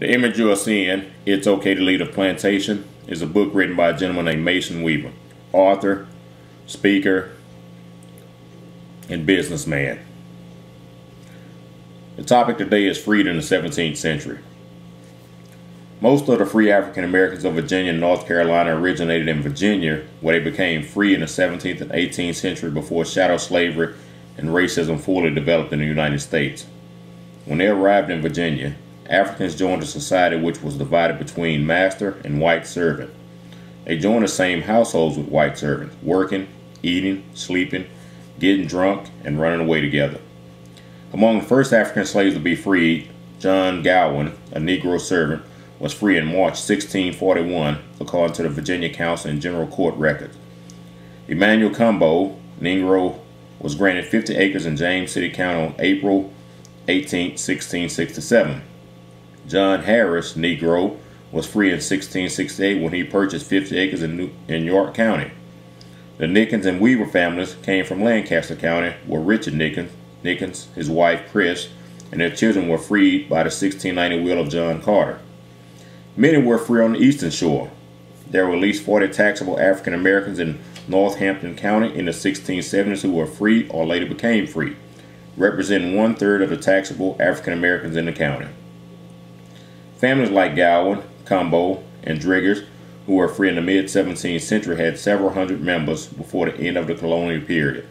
The image you are seeing, It's Okay to Lead a Plantation, is a book written by a gentleman named Mason Weaver, author, speaker, and businessman. The topic today is freedom in the 17th century. Most of the free African Americans of Virginia and North Carolina originated in Virginia, where they became free in the 17th and 18th century before chattel slavery and racism fully developed in the United States. When they arrived in Virginia, Africans joined a society which was divided between master and white servant. They joined the same households with white servants, working, eating, sleeping, getting drunk, and running away together. Among the first African slaves to be freed, John Gowan, a Negro servant, was free in March 1641, according to the Virginia Council and General Court records. Emmanuel Combo, Negro, was granted 50 acres in James City County on April 18, 1667. John Harris, Negro, was free in 1668 when he purchased 50 acres in York County. The Nickens and Weaver families came from Lancaster County, where Richard Nickens, his wife Chris, and their children were freed by the 1690 will of John Carter. Many were free on the Eastern Shore. There were at least 40 taxable African Americans in Northampton County in the 1670s who were free or later became free, representing 1/3 of the taxable African Americans in the county. Families like Gowan, Combo, and Driggers, who were free in the mid-17th century, had several hundred members before the end of the colonial period.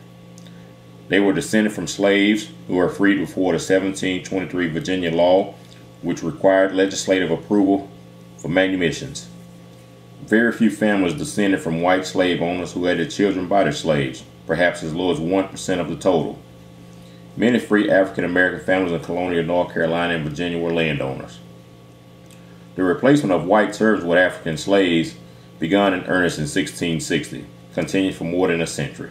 They were descended from slaves who were freed before the 1723 Virginia law, which required legislative approval for manumissions. Very few families descended from white slave owners who had their children by their slaves, perhaps as low as 1% of the total. Many free African American families in colonial North Carolina and Virginia were landowners. The replacement of white servants with African slaves began in earnest in 1660, continued for more than a century.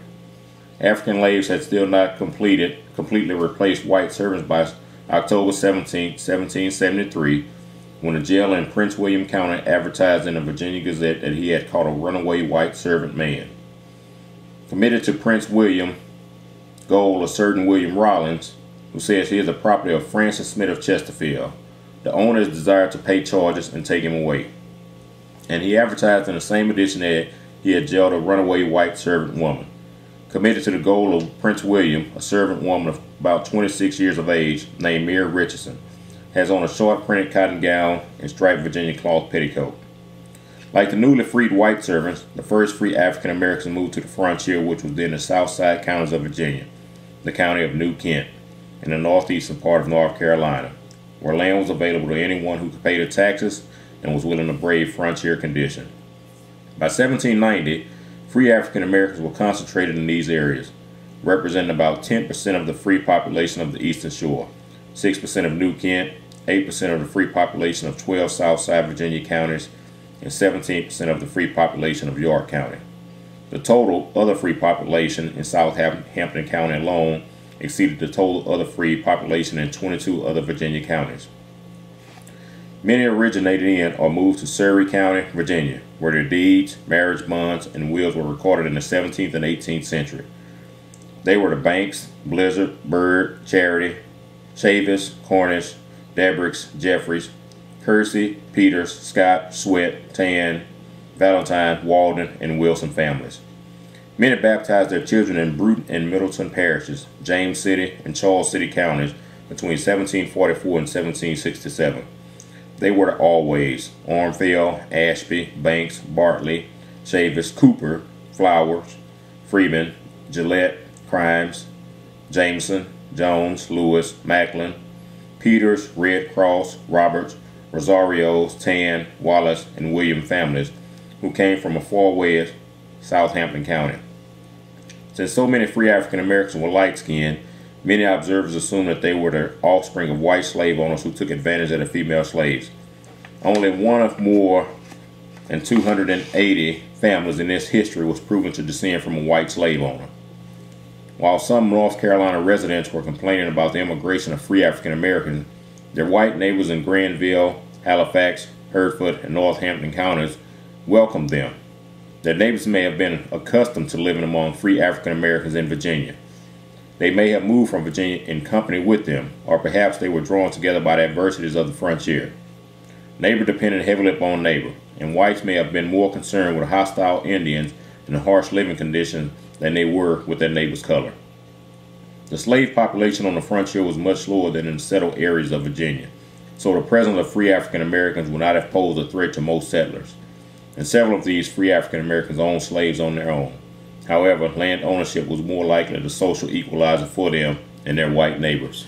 African slaves had still not completely replaced white servants by October 17, 1773, when a jailer in Prince William County advertised in the Virginia Gazette that he had caught a runaway white servant man. Committed to Prince William goal a certain William Rollins, who says he is the property of Francis Smith of Chesterfield. The owner is desired to pay charges and take him away. And he advertised in the same edition that he had jailed a runaway white servant woman. Committed to the goal of Prince William, a servant woman of about 26 years of age, named Mary Richardson, has on a short printed cotton gown and striped Virginia cloth petticoat. Like the newly freed white servants, the first free African Americans moved to the frontier, which was then the south side counties of Virginia, the county of New Kent, and the northeastern part of North Carolina, where land was available to anyone who could pay the taxes and was willing to brave frontier conditions. By 1790, free African Americans were concentrated in these areas, representing about 10% of the free population of the Eastern Shore, 6% of New Kent, 8% of the free population of 12 Southside Virginia counties, and 17% of the free population of York County. The total other free population in Southampton County alone exceeded the total other free population in 22 other Virginia counties. Many originated in or moved to Surry County, Virginia, where their deeds, marriage bonds, and wills were recorded in the 17th and 18th century. They were the Banks, Blizzard, Byrd, Charity, Chavis, Cornish, Debricks, Jeffries, Kersey, Peters, Scott, Sweat, Tan, Valentine, Walden, and Wilson families. Many baptized their children in Bruton and Middleton parishes, James City and Charles City counties between 1744 and 1767. They were the Always, Ormfield, Ashby, Banks, Bartley, Chavis, Cooper, Flowers, Freeman, Gillette, Crimes, Jameson, Jones, Lewis, Macklin, Peters, Red Cross, Roberts, Rosario's, Tan, Wallace, and William families, who came from a far west Southampton County. Since so many free African Americans were light-skinned, many observers assumed that they were the offspring of white slave owners who took advantage of the female slaves. Only one of more than 280 families in this history was proven to descend from a white slave owner. While some North Carolina residents were complaining about the immigration of free African Americans, their white neighbors in Granville, Halifax, Hertford, and Northampton counties welcomed them. Their neighbors may have been accustomed to living among free African Americans in Virginia. They may have moved from Virginia in company with them, or perhaps they were drawn together by the adversities of the frontier. Neighbor depended heavily upon neighbor, and whites may have been more concerned with hostile Indians and the harsh living conditions than they were with their neighbor's color. The slave population on the frontier was much lower than in the settled areas of Virginia, so the presence of free African Americans would not have posed a threat to most settlers, and several of these free African Americans owned slaves on their own. However, land ownership was more likely the social equalizer for them and their white neighbors.